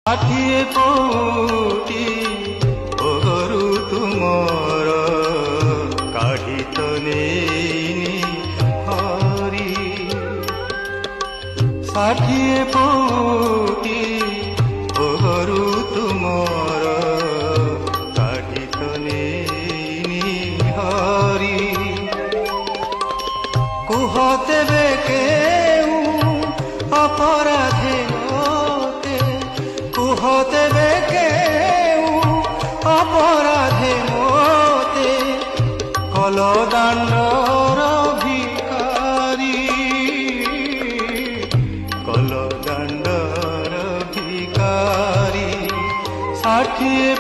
ষাঠিয়ে পৌটি ওগরু তুমর কাঢ়িত নেইনি হরি। ষাঠিয়ে পৌটি ওগরু তুমর কাঢ়িত নেইনি হরি। কুহতে বেকে অপরাধে কুহতে বেকে অপরাধে মতে কলদাণ্ডর ভিকারী কলদাণ্ডর ভিকারী। ষাঠিয়ে